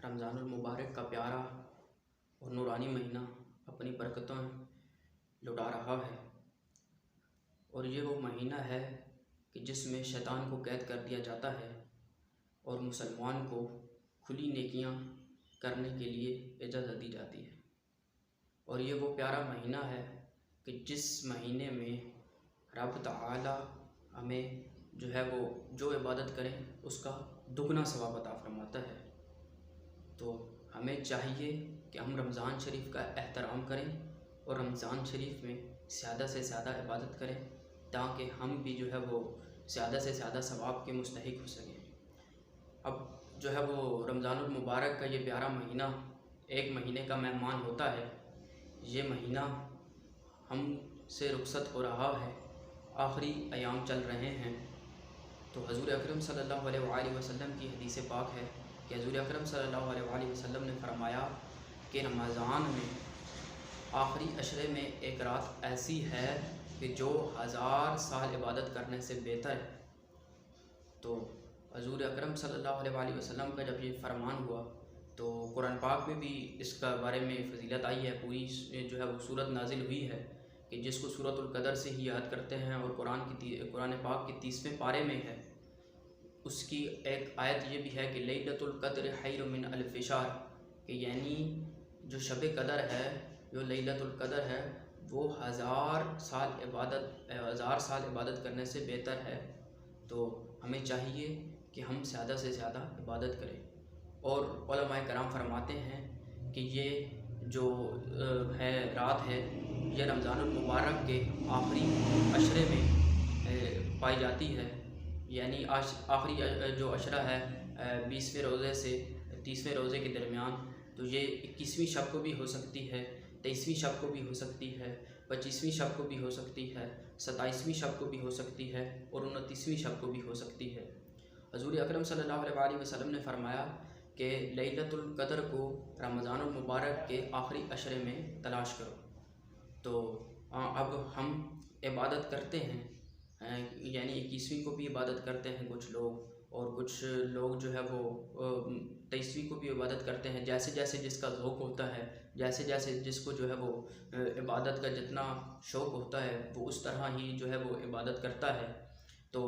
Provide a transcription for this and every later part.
रमज़ानुल मुबारक का प्यारा और नूरानी महीना अपनी बरकतों लुटा रहा है। और ये वो महीना है कि जिसमें शैतान को कैद कर दिया जाता है और मुसलमान को खुली नेकियां करने के लिए इजाज़त दी जाती है। और ये वो प्यारा महीना है कि जिस महीने में रब तआला हमें जो है वो जो इबादत करें उसका दुगना सवाब अता फरमाता है। तो हमें चाहिए कि हम रमज़ान शरीफ का एहतराम करें और रमज़ान शरीफ में ज़्यादा से ज़्यादा इबादत करें ताकि हम भी जो है वो ज़्यादा से ज़्यादा सवाब के मुस्तहिक हो सकें। अब जो है वो रमज़ानुल मुबारक का ये प्यारा महीना एक महीने का मेहमान होता है। ये महीना हम से रुखसत हो रहा है, आखिरी अयाम चल रहे हैं। तो हज़ूर अकरम सल्लल्लाहु अलैहि वसल्लम की हदीस पाक है कि हज़ूर अकरम सल्लल्लाहु अलैहि वसल्लम ने फरमाया कि रमज़ान में आखिरी अशरे में एक रात ऐसी है कि जो 1000 साल इबादत करने से बेहतर है। तो हज़ूर अकरम सल्लल्लाहु अलैहि वसल्लम का जब ये फरमान हुआ तो कुरान पाक में भी इसका बारे में फ़जीलत आई है। पूरी जो है वो सूरत नाजिल हुई है कि जिसको सूरतुल कदर से ही याद करते हैं और कुरान पाक के 30वें पारे में है। उसकी एक आयत ये भी है कि लैलतुल क़द्र खैरुम मिन अल्फ़ि शहर, कि यानी जो शब कदर है, जो लैलतुल क़द्र है वो 1000 साल इबादत करने से बेहतर है। तो हमें चाहिए कि हम ज़्यादा से ज़्यादा इबादत करें। और उलमाए कराम फरमाते हैं कि ये जो है रात है यह रमज़ानुल मुबारक के आखिरी अशरे में पाई जाती है। यानी आखिरी जो अशरा है 20वें रोज़े से 30वें रोज़े के दरमियान, तो ये 21वीं शब को भी हो सकती है, 23वीं शब को भी हो सकती है, 25वीं शब को भी हो सकती है, 27वीं शब को भी हो सकती है और 29वीं शब को भी हो सकती है। हज़ूर अकरम सल्लल्लाहु अलैहि वसल्लम ने फरमाया कि लैलतुल क़द्र को रमज़ानुल मुबारक के आखिरी अशरे में तलाश करो। तो अब हम इबादत करते हैं, यानी 21वीं को भी इबादत करते हैं कुछ लोग, और कुछ लोग जो है वो 23वीं को भी इबादत करते हैं। जैसे जैसे जिसका ज़ौक़ होता है, जैसे जैसे जिसको जो है वो इबादत का जितना शौक़ होता है वो उस तरह ही जो है वो इबादत करता है। तो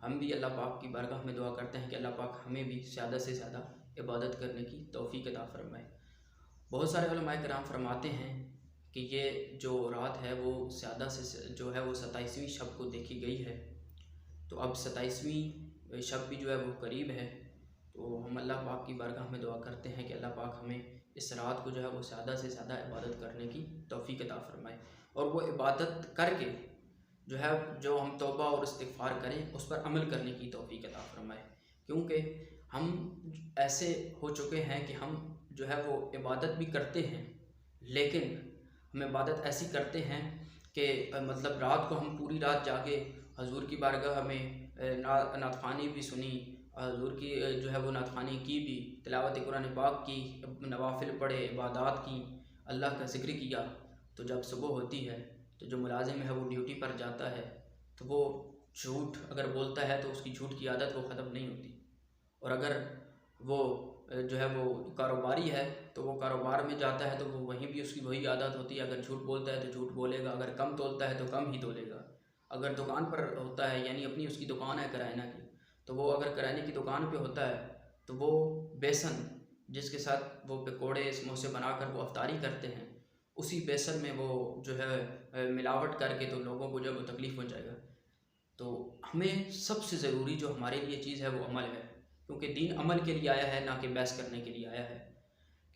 हम भी अल्लाह पाक की बारगाह में दुआ करते हैं कि अल्लाह पाक हमें भी ज़्यादा से ज़्यादा इबादत करने की तौफ़ीक़ अता फ़रमाए। बहुत सारे उलमाए किराम फरमाते हैं कि ये जो रात है वो ज़्यादा से जो है वो 27वीं शब को देखी गई है। तो अब 27वीं शब भी जो है वो करीब है। तो हम अल्लाह पाक की बारगाह में दुआ करते हैं कि अल्लाह पाक हमें इस रात को जो है वो ज़्यादा से ज़्यादा इबादत करने की तौफ़ीक़ अता फ़रमाए। और वो इबादत करके जो है जो हम तौबा और इस्तिग़फ़ार करें उस पर अमल करने की तौफ़ीक़ अता फ़रमाए। क्योंकि हम ऐसे हो चुके हैं कि हम जो है वो इबादत भी करते हैं, लेकिन हम इबादत ऐसी करते हैं कि मतलब रात को हम पूरी रात जागे, हजूर की बारगाह में नात ख़वानी भी सुनी, हजूर की जो है वो नात ख़वानी की भी, तिलावत कुरान पाक की, नवाफिल पढ़े, इबादत की, अल्लाह का ज़िक्र किया। तो जब सुबह होती है तो जो मुलाजिम है वो ड्यूटी पर जाता है, तो वो झूठ अगर बोलता है तो उसकी झूठ की आदत वो ख़त्म नहीं होती। और अगर वो जो है वो कारोबारी है तो वो कारोबार में जाता है तो वो वहीं भी उसकी वही आदत होती है। अगर झूठ बोलता है तो झूठ बोलेगा, अगर कम तोलता है तो कम ही तोलेगा। अगर दुकान पर होता है, यानी अपनी उसकी दुकान है किराना की, तो वो अगर किराने की दुकान पे होता है तो वो बेसन जिसके साथ वो पकौड़े समोसे बनाकर वो अफ्तारी करते हैं, उसी बेसन में वो जो है मिलावट करके तो लोगों को जो है वो तकलीफ़ पहुँचाएगा। तो हमें सबसे ज़रूरी जो हमारे लिए चीज़ है वो अमल है, क्योंकि दीन अमल के लिए आया है, ना कि बहस करने के लिए आया है।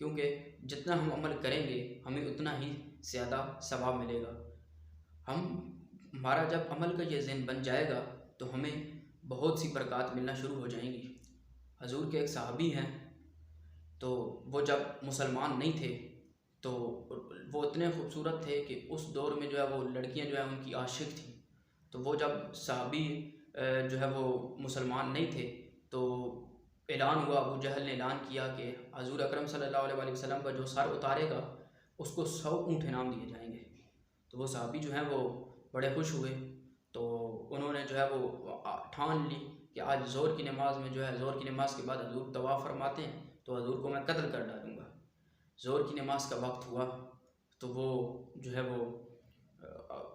क्योंकि जितना हम अमल करेंगे हमें उतना ही ज़्यादा सवाब मिलेगा। हमारा जब अमल का ये ज़हन बन जाएगा तो हमें बहुत सी बरक़ात मिलना शुरू हो जाएंगी। हजूर के एक सहाबी हैं, तो वो जब मुसलमान नहीं थे तो वो इतने खूबसूरत थे कि उस दौर में जो है वो लड़कियां जो है उनकी आशिक थी। तो वो जब सहाबी जो है वो मुसलमान नहीं थे तो ऐलान हुआ, अबू जहल ने ऐलान किया कि हज़ूर अकरम सल्लल्लाहु अलैहि वसल्लम का जो सर उतारेगा उसको 100 ऊँट इनाम दिए जाएंगे। तो वो सहाबी जो हैं वो बड़े खुश हुए। तो उन्होंने जो है वो ठान ली कि आज ज़ोर की नमाज़ में जो है, ज़ोर की नमाज़ के बाद हज़ूर तवाफ़ फरमाते हैं तो हजूर को मैं कत्ल कर डालूँगा। ज़ोर की नमाज का वक्त हुआ तो वो जो है वो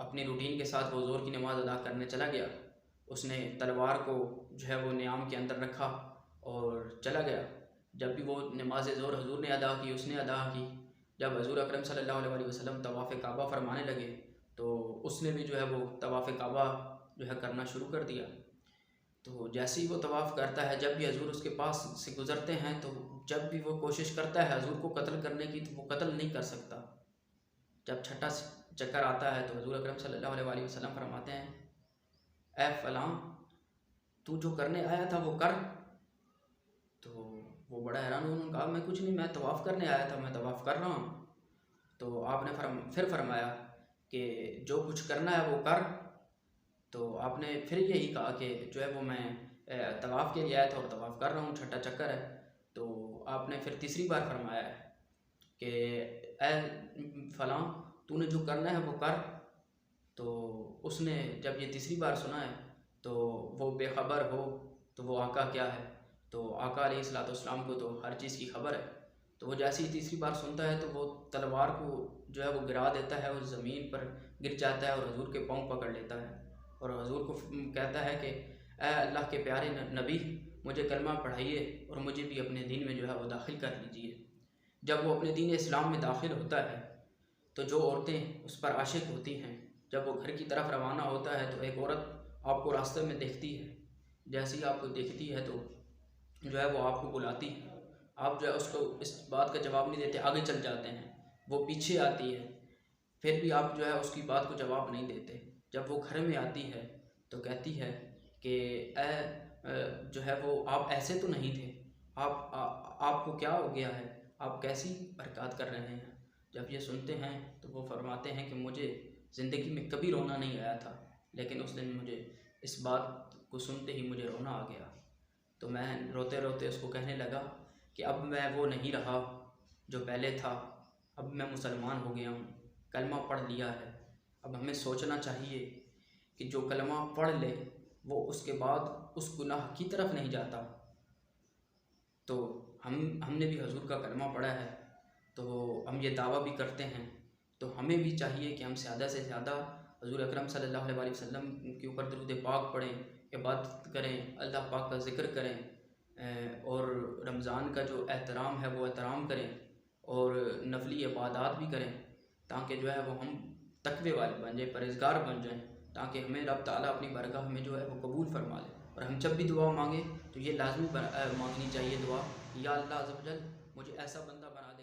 अपनी रूटीन के साथ वो ज़ोर की नमाज़ अदा करने चला गया। उसने तलवार को जो है वो नियाम के अंदर रखा और चला गया। जब भी वो नमाज ज़ोर हजूर ने अदा की, उसने अदा की। जब हजूर अकरम सल्लल्लाहु अलैहि वसल्लम तवाफ़ काबा फरमाने लगे तो उसने भी जो है वो तवाफ़ काबा जो है करना शुरू कर दिया। तो जैसे ही वो तवाफ़ करता है, जब भी हजूर उसके पास से गुज़रते हैं तो जब भी वो कोशिश करता है हजूर को कत्ल करने की तो वो कत्ल नहीं कर सकता। जब छठा चक्कर आता है तो हजूर अकरम सल्लल्लाहु अलैहि वसल्लम फरमाते हैं, ए फ़लाँ, तू जो करने आया था वो कर। तो वो बड़ा हैरान हुआ, उन्होंने कहा मैं कुछ नहीं, मैं तवाफ़ करने आया था, मैं तवाफ़ कर रहा हूँ। तो आपने फिर फरमाया कि जो कुछ करना है वो कर। तो आपने फिर यही कहा कि जो है वो मैं तवाफ़ के लिए आया था और तवाफ़ कर रहा हूँ, छठा चक्कर है। तो आपने फिर तीसरी बार फरमाया है कि ए फ़लाँ, तूने जो करना है वो कर। तो उसने जब ये तीसरी बार सुना है तो वो बेखबर हो तो वो आका क्या है, तो आका अलैहिस्सलाम को तो हर चीज़ की खबर है। तो वो जैसे ही तीसरी बार सुनता है तो वो तलवार को जो है वो गिरा देता है, उस ज़मीन पर गिर जाता है और हजूर के पाँव पकड़ लेता है और हजूर को कहता है कि ए अल्लाह के प्यारे नबी, मुझे कलमा पढ़ाइए और मुझे भी अपने दीन में जो है वो दाखिल कर लीजिए। जब वो अपने दीन इस्लाम में दाखिल होता है तो जो औरतें उस पर आशिक होती हैं, जब वो घर की तरफ रवाना होता है तो एक औरत आपको रास्ते में देखती है। जैसे ही आपको देखती है तो जो है वो आपको बुलाती है, आप जो है उसको इस बात का जवाब नहीं देते, आगे चल जाते हैं। वो पीछे आती है, फिर भी आप जो है उसकी बात को जवाब नहीं देते। जब वो घर में आती है तो कहती है कि जो है वो आप ऐसे तो नहीं थे, आपको क्या हो गया है, आप कैसी हरकत कर रहे हैं। जब ये सुनते हैं तो वो फरमाते हैं कि मुझे ज़िंदगी में कभी रोना नहीं आया था, लेकिन उस दिन मुझे इस बात को सुनते ही मुझे रोना आ गया। तो मैं रोते रोते उसको कहने लगा कि अब मैं वो नहीं रहा जो पहले था, अब मैं मुसलमान हो गया हूँ, कलमा पढ़ लिया है। अब हमें सोचना चाहिए कि जो कलमा पढ़ ले वो उसके बाद उस गुनाह की तरफ नहीं जाता। तो हमने भी हजूर का कलमा पढ़ा है तो हम ये दावा भी करते हैं, तो हमें भी चाहिए कि हम ज़्यादा से ज़्यादा हजूर अकरम सल्लल्लाहु अलैहि वसल्लम के ऊपर दुरूद पाक पढ़ें, इबादत करें, अल्लाह पाक का ज़िक्र करें और रमज़ान का जो एहतराम है वो एहतराम करें और नफली इबादत भी करें, ताकि जो है वो हम तकवे वाले बन जाए, परहेज़गार बन जाएँ, ताकि हमें रब ताला अपनी बरगाह में जो है वो कबूल फरमा ले। और हम जब भी दुआ मांगें तो ये लाजमी मांगनी चाहिए दुआ, या अल्लाह अज़्ज़ व जल मुझे ऐसा बंदा बना दे।